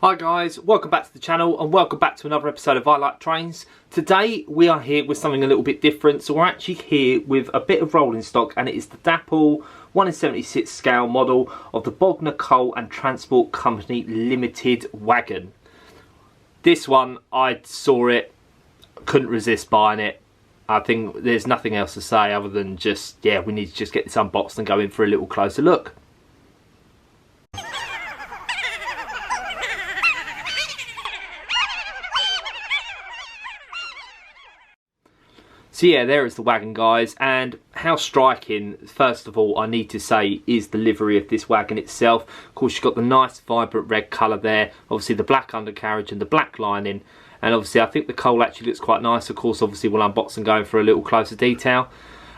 Hi guys, welcome back to the channel and welcome back to another episode of I Like Trains. Today we are here with something a little bit different. So we're actually here with a bit of rolling stock, and it is the Dapol 1/76 scale model of the Bognor Coal and Transport Company Limited Wagon. This one, I saw it, couldn't resist buying it. I think there's nothing else to say other than just, yeah, we need to just get this unboxed and go in for a little closer look. So yeah, there is the wagon, guys, and how striking, first of all, I need to say, is the livery of this wagon itself. Of course, you've got the nice vibrant red colour there, obviously the black undercarriage and the black lining, and obviously I think the coal actually looks quite nice. Of course, obviously we'll unbox and go in for a little closer detail.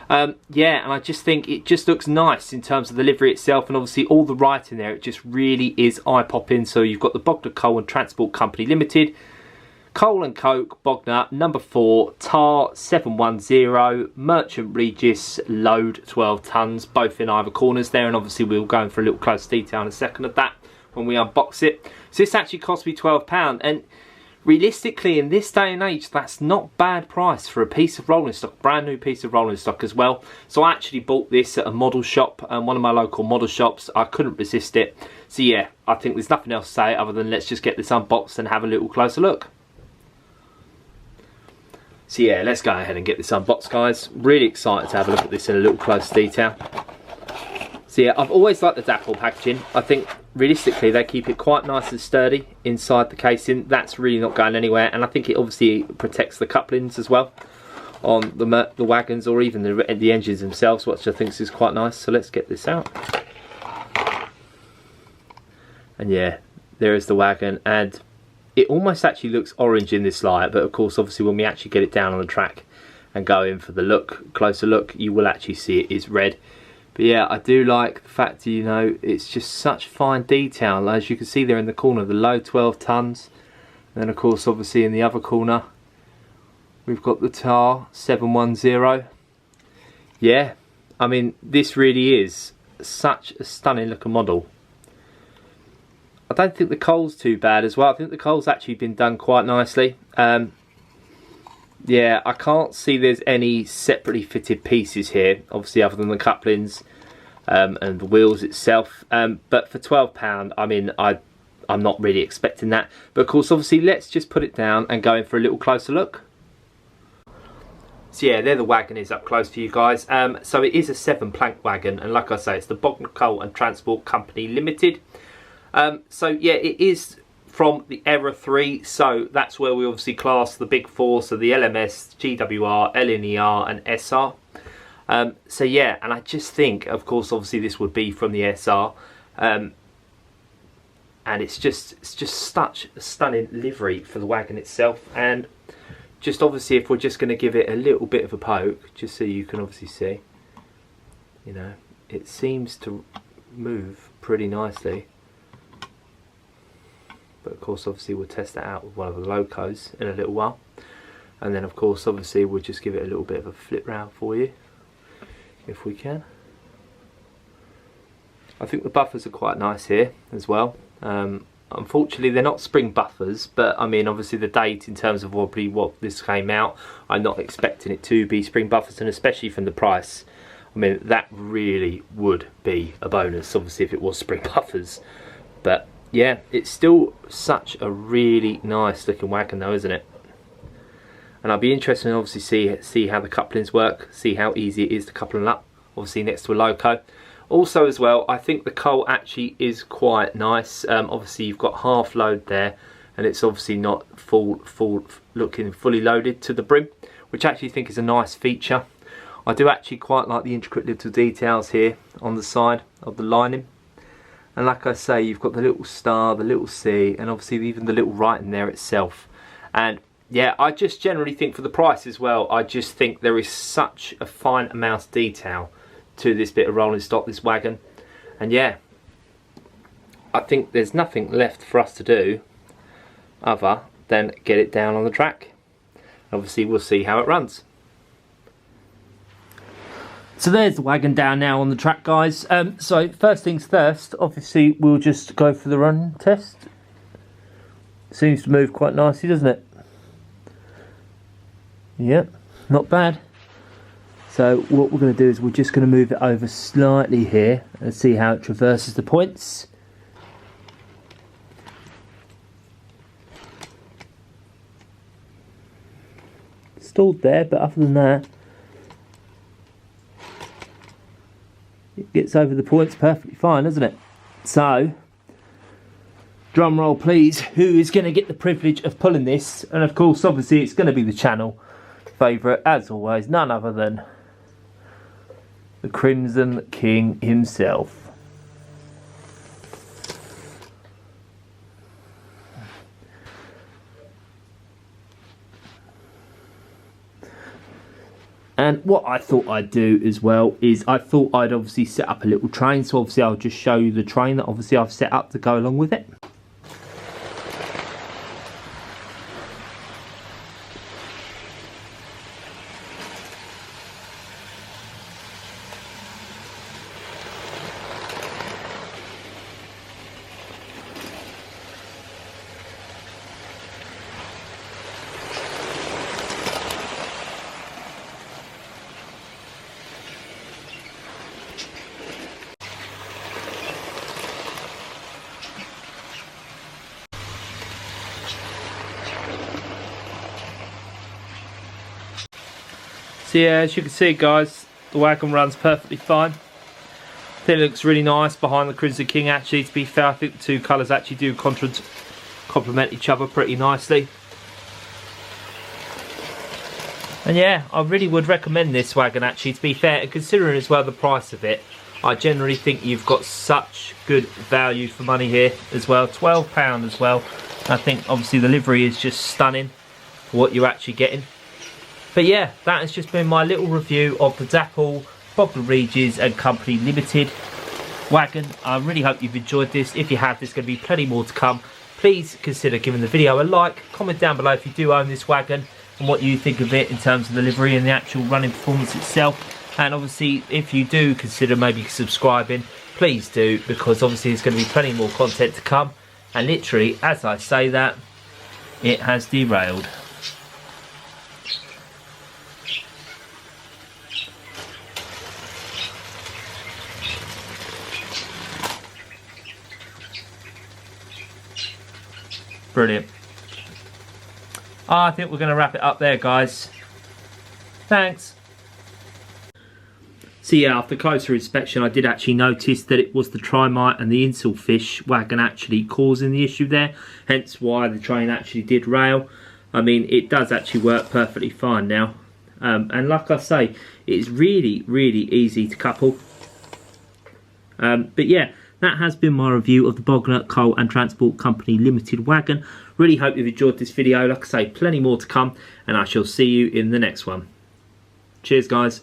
Yeah, and I just think it just looks nice in terms of the livery itself, and obviously all the writing there, it just really is eye-popping. So you've got the Bognor Coal and Transport Company Limited, Coal and Coke, Bognor, number 4, tar 710, Merchant Regis, load 12 tonnes, both in either corners there, and obviously we'll go in for a little close detail in a second of that when we unbox it. So this actually cost me £12, and realistically in this day and age, that's not bad price for a piece of rolling stock, brand new piece of rolling stock as well. So I actually bought this at a model shop, one of my local model shops. I couldn't resist it. So yeah, I think there's nothing else to say other than let's just get this unboxed and have a little closer look. So yeah, let's go ahead and get this unboxed, guys. Really excited to have a look at this in a little close detail. So yeah, I've always liked the Dapol packaging. I think realistically they keep it quite nice and sturdy inside the casing. That's really not going anywhere, and I think it obviously protects the couplings as well on the wagons, or even the engines themselves, which I think is quite nice. So let's get this out. And yeah, there is the wagon, and it almost actually looks orange in this light, but of course obviously when we actually get it down on the track and go in for the closer look, you will actually see it is red. But yeah, I do like the fact that, you know, it's just such fine detail. As you can see there in the corner, the low 12 tonnes, and then of course obviously in the other corner we've got the tar 710. Yeah, I mean, this really is such a stunning looking model. I don't think the coal's too bad as well. I think the coal's actually been done quite nicely. Yeah, I can't see there's any separately fitted pieces here, obviously other than the couplings and the wheels itself. But for £12, I mean, I'm not really expecting that. But of course, obviously, let's just put it down and go in for a little closer look. So yeah, there the wagon is up close to you guys. So it is a 7-plank wagon, and like I say, it's the Bognor Coal and Transport Company Limited. So yeah, it is from the Era 3, so that's where we obviously class the big four, so the LMS, GWR, LNER and SR. So yeah, and I just think, of course, obviously this would be from the SR, and it's just such a stunning livery for the wagon itself. And just obviously, if we're just going to give it a little bit of a poke, just so you can obviously see, you know, it seems to move pretty nicely. But of course, obviously we'll test that out with one of the locos in a little while, and then of course obviously we'll just give it a little bit of a flip round for you if we can. I think the buffers are quite nice here as well. Unfortunately they're not spring buffers, but I mean obviously the date in terms of probably what this came out, I'm not expecting it to be spring buffers, and especially from the price, I mean that really would be a bonus obviously if it was spring buffers. But yeah, it's still such a really nice looking wagon though, isn't it? And I'll be interested in obviously see how the couplings work, see how easy it is to couple them up, obviously next to a loco. Also as well, I think the coal actually is quite nice. Obviously you've got half load there, and it's obviously not looking fully loaded to the brim, which I actually think is a nice feature. I do actually quite like the intricate little details here on the side of the lining. And like I say, you've got the little star, the little C, and obviously even the little writing there itself. And yeah, I just generally think for the price as well, I just think there is such a fine amount of detail to this bit of rolling stock, this wagon. And yeah, I think there's nothing left for us to do other than get it down on the track. Obviously we'll see how it runs. So there's the wagon down now on the track, guys. So first things first, obviously we'll just go for the run test. seems to move quite nicely, doesn't it? Yep, not bad. So what we're going to do is we're just going to move it over slightly here and see how it traverses the points. Stalled there, but other than that, it gets over the points perfectly fine, doesn't it? So, drum roll please, who is going to get the privilege of pulling this? And of course, obviously, it's going to be the channel favourite, as always, none other than the Crimson King himself. And what I thought I'd do as well is I thought I'd obviously set up a little train. So obviously I'll just show you the train that obviously I've set up to go along with it. So yeah, as you can see guys, the wagon runs perfectly fine. I think it looks really nice behind the Crimson King actually. To be fair, I think the two colours actually do complement each other pretty nicely. And yeah, I really would recommend this wagon actually, to be fair, and considering as well the price of it, I generally think you've got such good value for money here as well. £12 as well. I think obviously the livery is just stunning for what you're actually getting. But yeah, that has just been my little review of the Dapol Bognor and Company Limited wagon. I really hope you've enjoyed this. If you have, there's going to be plenty more to come. Please consider giving the video a like. Comment down below if you do own this wagon and what you think of it in terms of the livery and the actual running performance itself. And obviously, if you do consider maybe subscribing, please do, because obviously there's going to be plenty more content to come. And literally, as I say that, it has derailed. Brilliant. I think we're going to wrap it up there, guys. Thanks. So yeah, after closer inspection, I did actually notice that it was the trimite and the insulfish wagon actually causing the issue there. Hence why the train actually did rail. I mean, it does actually work perfectly fine now. And like I say, it's really, really easy to couple. But yeah, that has been my review of the Bognor Coal and Transport Company Limited wagon. Really hope you've enjoyed this video. Like I say, plenty more to come, and I shall see you in the next one. Cheers, guys.